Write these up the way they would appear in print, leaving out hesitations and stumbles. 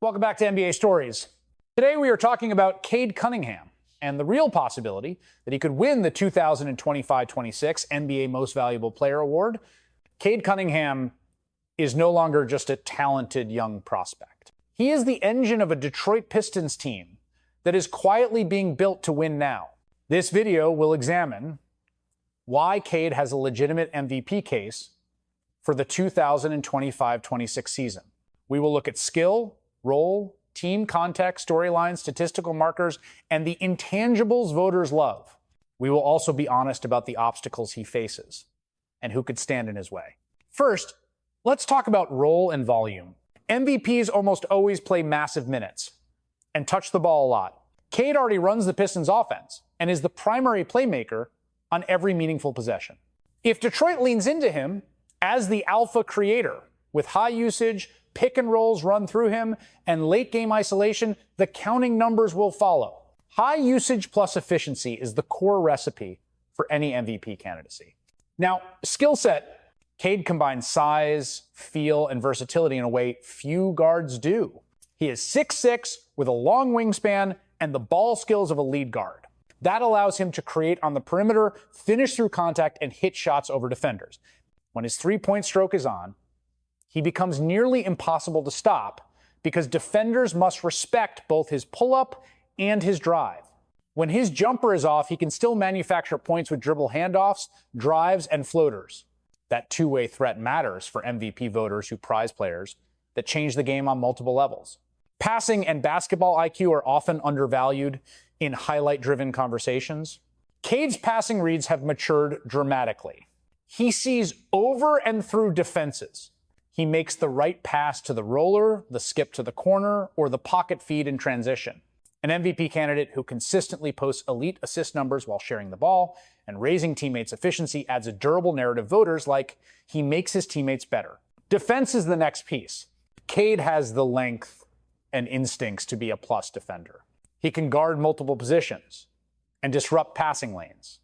Welcome back to NBA Stories. Today we are talking about Cade Cunningham and the real possibility that he could win the 2025-26 NBA Most Valuable Player Award. Cade Cunningham is no longer just a talented young prospect. He is the engine of a Detroit Pistons team that is quietly being built to win now. This video will examine why Cade has a legitimate MVP case for the 2025-26 season. We will look at skill, role, team context, storyline, statistical markers, and the intangibles voters love. We will also be honest about the obstacles he faces and who could stand in his way. First, let's talk about role and volume. MVPs almost always play massive minutes and touch the ball a lot. Cade already runs the Pistons offense and is the primary playmaker on every meaningful possession. If Detroit leans into him as the alpha creator with high usage, pick and rolls run through him, and late game isolation, the counting numbers will follow. High usage plus efficiency is the core recipe for any MVP candidacy. Now, skill set, Cade combines size, feel, and versatility in a way few guards do. He is 6'6" with a long wingspan and the ball skills of a lead guard. That allows him to create on the perimeter, finish through contact, and hit shots over defenders. When his three-point stroke is on, he becomes nearly impossible to stop because defenders must respect both his pull-up and his drive. When his jumper is off, he can still manufacture points with dribble handoffs, drives, and floaters. That two-way threat matters for MVP voters who prize players that change the game on multiple levels. Passing and basketball IQ are often undervalued in highlight-driven conversations. Cade's passing reads have matured dramatically. He sees over and through defenses. He makes the right pass to the roller, the skip to the corner, or the pocket feed in transition. An MVP candidate who consistently posts elite assist numbers while sharing the ball and raising teammates' efficiency adds a durable narrative voters like he makes his teammates better. Defense is the next piece. Cade has the length and instincts to be a plus defender. He can guard multiple positions and disrupt passing lanes.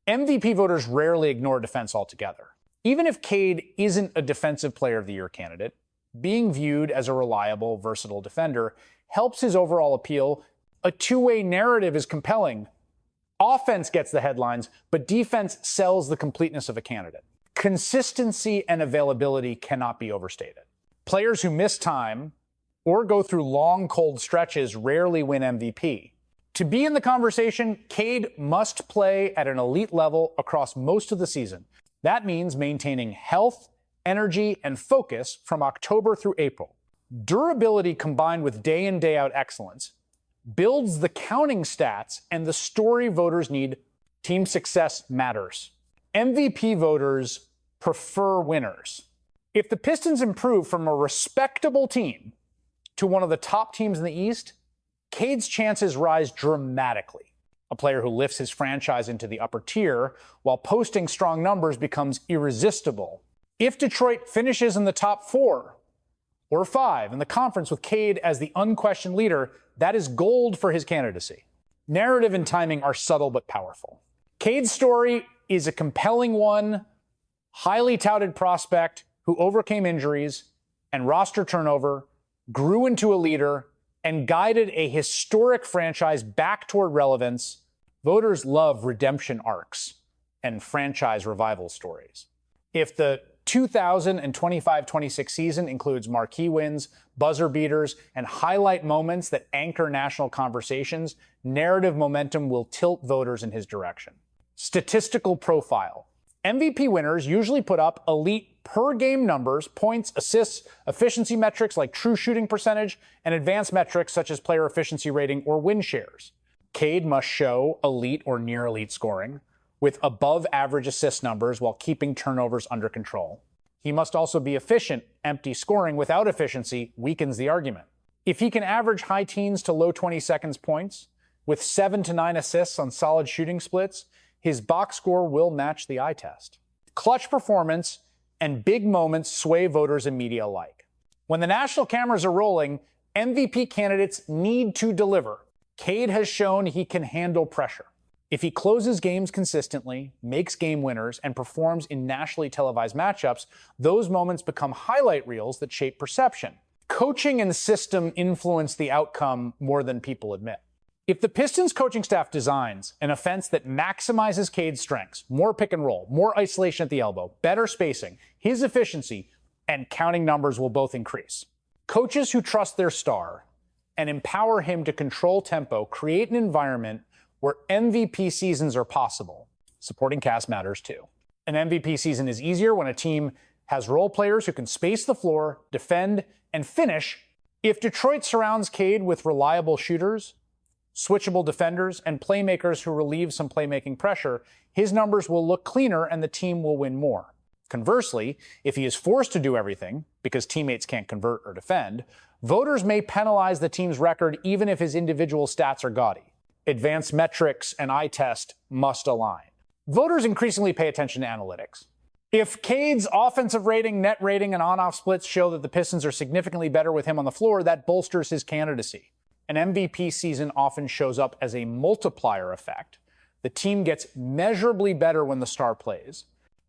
MVP voters rarely ignore defense altogether. Even if Cade isn't a Defensive Player of the Year candidate, being viewed as a reliable, versatile defender helps his overall appeal. A two-way narrative is compelling. Offense gets the headlines, but defense sells the completeness of a candidate. Consistency and availability cannot be overstated. Players who miss time or go through long, cold stretches rarely win MVP. To be in the conversation, Cade must play at an elite level across most of the season. That means maintaining health, energy, and focus from October through April. Durability combined with day in, day out excellence builds the counting stats and the story voters need. Team success matters. MVP voters prefer winners. If the Pistons improve from a respectable team to one of the top teams in the East, Cade's chances rise dramatically. A player who lifts his franchise into the upper tier while posting strong numbers becomes irresistible. If Detroit finishes in the top 4 or 5 in the conference with Cade as the unquestioned leader, that is gold for his candidacy. Narrative and timing are subtle but powerful. Cade's story is a compelling one, highly touted prospect who overcame injuries and roster turnover, grew into a leader, and guided a historic franchise back toward relevance. Voters love redemption arcs and franchise revival stories. If the 2025-26 season includes marquee wins, buzzer beaters, and highlight moments that anchor national conversations, narrative momentum will tilt voters in his direction. Statistical profile. MVP winners usually put up elite per-game numbers, points, assists, efficiency metrics like true shooting percentage, and advanced metrics such as player efficiency rating or win shares. Cade must show elite or near-elite scoring, with above-average assist numbers while keeping turnovers under control. He must also be efficient. Empty scoring without efficiency weakens the argument. If he can average high teens to low 20 seconds points, with 7 to 9 assists on solid shooting splits, his box score will match the eye test. Clutch performance and big moments sway voters and media alike. When the national cameras are rolling, MVP candidates need to deliver. Cade has shown he can handle pressure. If he closes games consistently, makes game winners, and performs in nationally televised matchups, those moments become highlight reels that shape perception. Coaching and system influence the outcome more than people admit. If the Pistons coaching staff designs an offense that maximizes Cade's strengths, more pick and roll, more isolation at the elbow, better spacing, his efficiency and counting numbers will both increase. Coaches who trust their star and empower him to control tempo create an environment where MVP seasons are possible. Supporting cast matters too. An MVP season is easier when a team has role players who can space the floor, defend, and finish. If Detroit surrounds Cade with reliable shooters, switchable defenders, and playmakers who relieve some playmaking pressure, his numbers will look cleaner and the team will win more. Conversely, if he is forced to do everything because teammates can't convert or defend, voters may penalize the team's record even if his individual stats are gaudy. Advanced metrics and eye test must align. Voters increasingly pay attention to analytics. If Cade's offensive rating, net rating, and on-off splits show that the Pistons are significantly better with him on the floor, that bolsters his candidacy. An MVP season often shows up as a multiplier effect. The team gets measurably better when the star plays.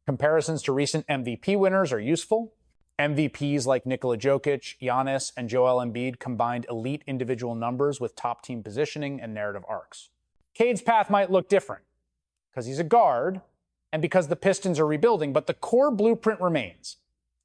Comparisons to recent MVP winners are useful. MVPs like Nikola Jokic, Giannis, and Joel Embiid combined elite individual numbers with top team positioning and narrative arcs. Cade's path might look different because he's a guard and because the Pistons are rebuilding, but the core blueprint remains.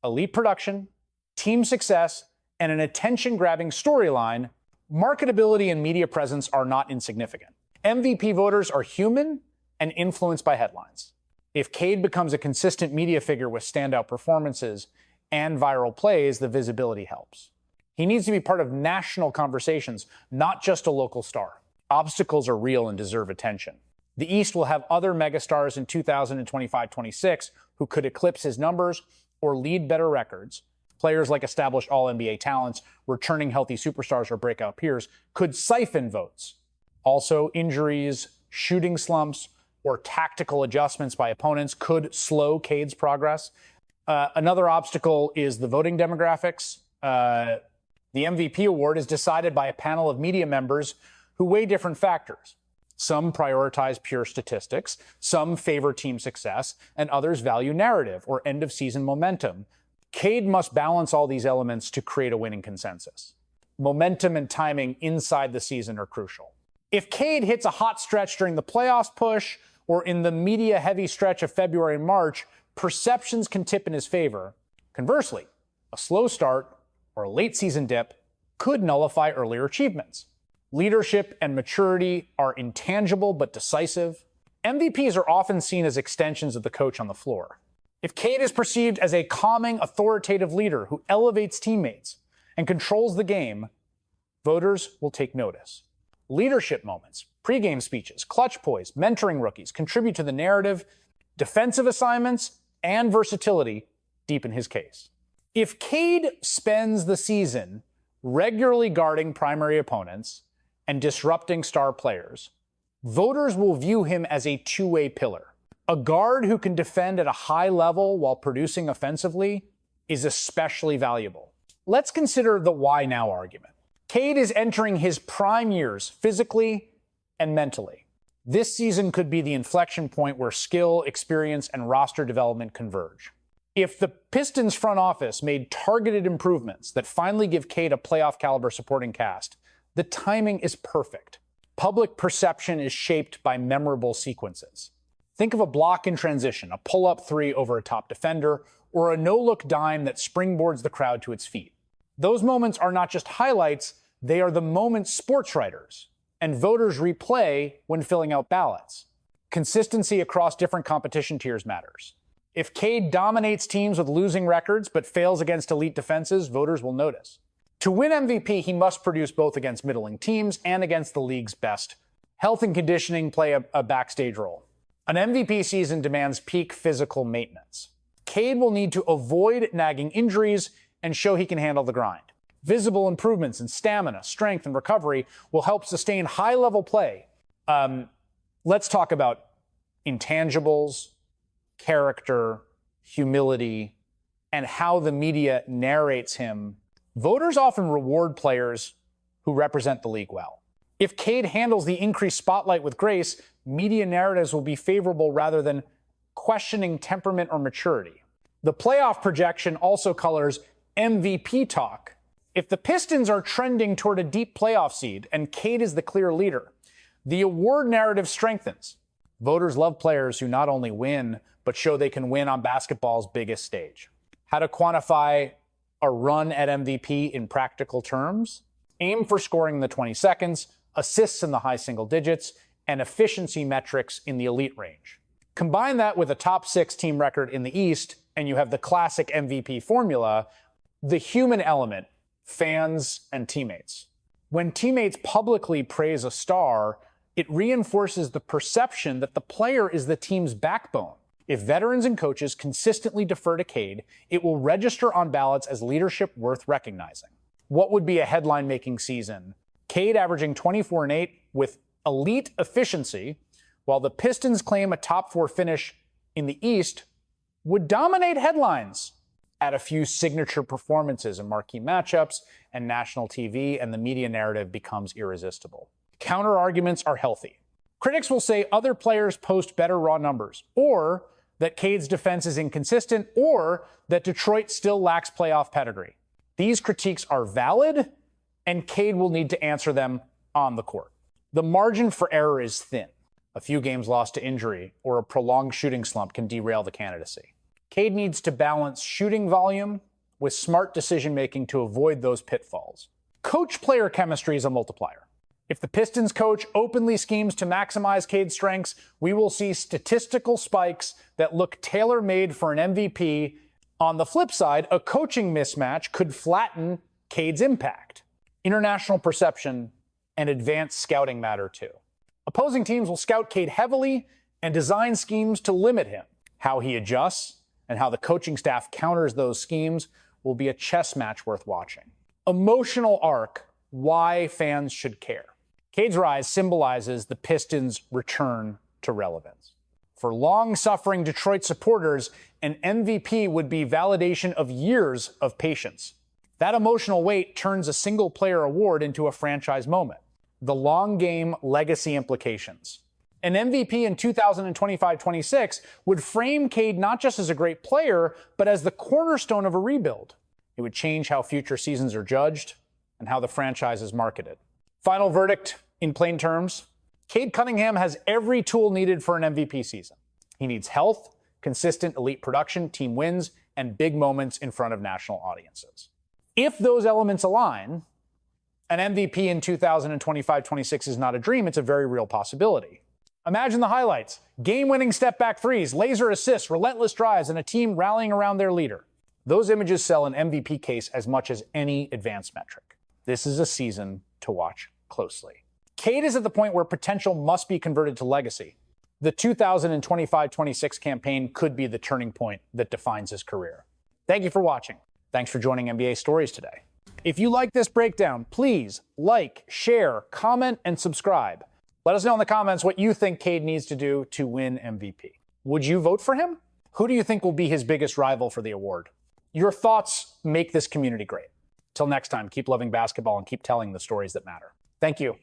Elite production, team success, and an attention-grabbing storyline. Marketability and media presence are not insignificant. MVP voters are human and influenced by headlines. If Cade becomes a consistent media figure with standout performances and viral plays, the visibility helps. He needs to be part of national conversations, not just a local star. Obstacles are real and deserve attention. The East will have other megastars in 2025-26 who could eclipse his numbers or lead better records. Players like established All-NBA talents, returning healthy superstars or breakout peers could siphon votes. Also, injuries, shooting slumps, or tactical adjustments by opponents could slow Cade's progress. Another obstacle is the voting demographics. The MVP award is decided by a panel of media members who weigh different factors. Some prioritize pure statistics, some favor team success, and others value narrative or end-of-season momentum. Cade must balance all these elements to create a winning consensus. Momentum and timing inside the season are crucial. If Cade hits a hot stretch during the playoffs push or in the media-heavy stretch of February and March, perceptions can tip in his favor. Conversely, a slow start or a late-season dip could nullify earlier achievements. Leadership and maturity are intangible but decisive. MVPs are often seen as extensions of the coach on the floor. If Cade is perceived as a calming, authoritative leader who elevates teammates and controls the game, voters will take notice. Leadership moments, pregame speeches, clutch poise, mentoring rookies contribute to the narrative. Defensive assignments and versatility deepen his case. If Cade spends the season regularly guarding primary opponents and disrupting star players, voters will view him as a two-way pillar. A guard who can defend at a high level while producing offensively is especially valuable. Let's consider the why now argument. Cade is entering his prime years physically and mentally. This season could be the inflection point where skill, experience, and roster development converge. If the Pistons front office made targeted improvements that finally give Cade a playoff caliber supporting cast, the timing is perfect. Public perception is shaped by memorable sequences. Think of a block in transition, a pull-up three over a top defender, or a no-look dime that springboards the crowd to its feet. Those moments are not just highlights, they are the moments sports writers and voters replay when filling out ballots. Consistency across different competition tiers matters. If Cade dominates teams with losing records but fails against elite defenses, voters will notice. To win MVP, he must produce both against middling teams and against the league's best. Health and conditioning play a backstage role. An MVP season demands peak physical maintenance. Cade will need to avoid nagging injuries and show he can handle the grind. Visible improvements in stamina, strength, and recovery will help sustain high-level play. Let's talk about intangibles, character, humility, and how the media narrates him. Voters often reward players who represent the league well. If Cade handles the increased spotlight with grace, media narratives will be favorable rather than questioning temperament or maturity. The playoff projection also colors MVP talk. If the Pistons are trending toward a deep playoff seed and Cade is the clear leader, the award narrative strengthens. Voters love players who not only win, but show they can win on basketball's biggest stage. How to quantify a run at MVP in practical terms? Aim for scoring in the 20 seconds, assists in the high single digits, and efficiency metrics in the elite range. Combine that with a top 6 team record in the East, and you have the classic MVP formula, the human element, fans and teammates. When teammates publicly praise a star, it reinforces the perception that the player is the team's backbone. If veterans and coaches consistently defer to Cade, it will register on ballots as leadership worth recognizing. What would be a headline-making season? Cade averaging 24-8 with elite efficiency, while the Pistons claim a top 4 finish in the East, would dominate headlines. Add a few signature performances in marquee matchups and national TV, and the media narrative becomes irresistible. Counterarguments are healthy. Critics will say other players post better raw numbers, or that Cade's defense is inconsistent, or that Detroit still lacks playoff pedigree. These critiques are valid, and Cade will need to answer them on the court. The margin for error is thin. A few games lost to injury or a prolonged shooting slump can derail the candidacy. Cade needs to balance shooting volume with smart decision-making to avoid those pitfalls. Coach-player chemistry is a multiplier. If the Pistons coach openly schemes to maximize Cade's strengths, we will see statistical spikes that look tailor-made for an MVP. On the flip side, a coaching mismatch could flatten Cade's impact. International perception and advanced scouting matter too. Opposing teams will scout Cade heavily and design schemes to limit him. How he adjusts and how the coaching staff counters those schemes will be a chess match worth watching. Emotional arc, why fans should care. Cade's rise symbolizes the Pistons' return to relevance. For long-suffering Detroit supporters, an MVP would be validation of years of patience. That emotional weight turns a single-player award into a franchise moment. The long game legacy implications. An MVP in 2025-26 would frame Cade not just as a great player, but as the cornerstone of a rebuild. It would change how future seasons are judged and how the franchise is marketed. Final verdict, in plain terms, Cade Cunningham has every tool needed for an MVP season. He needs health, consistent elite production, team wins, and big moments in front of national audiences. If those elements align, an MVP in 2025-26 is not a dream, it's a very real possibility. Imagine the highlights: game-winning step-back threes, laser assists, relentless drives, and a team rallying around their leader. Those images sell an MVP case as much as any advanced metric. This is a season to watch closely. Cade is at the point where potential must be converted to legacy. The 2025-26 campaign could be the turning point that defines his career. Thank you for watching. Thanks for joining NBA Stories today. If you like this breakdown, please like, share, comment, and subscribe. Let us know in the comments what you think Cade needs to do to win MVP. Would you vote for him? Who do you think will be his biggest rival for the award? Your thoughts make this community great. Till next time, keep loving basketball and keep telling the stories that matter. Thank you.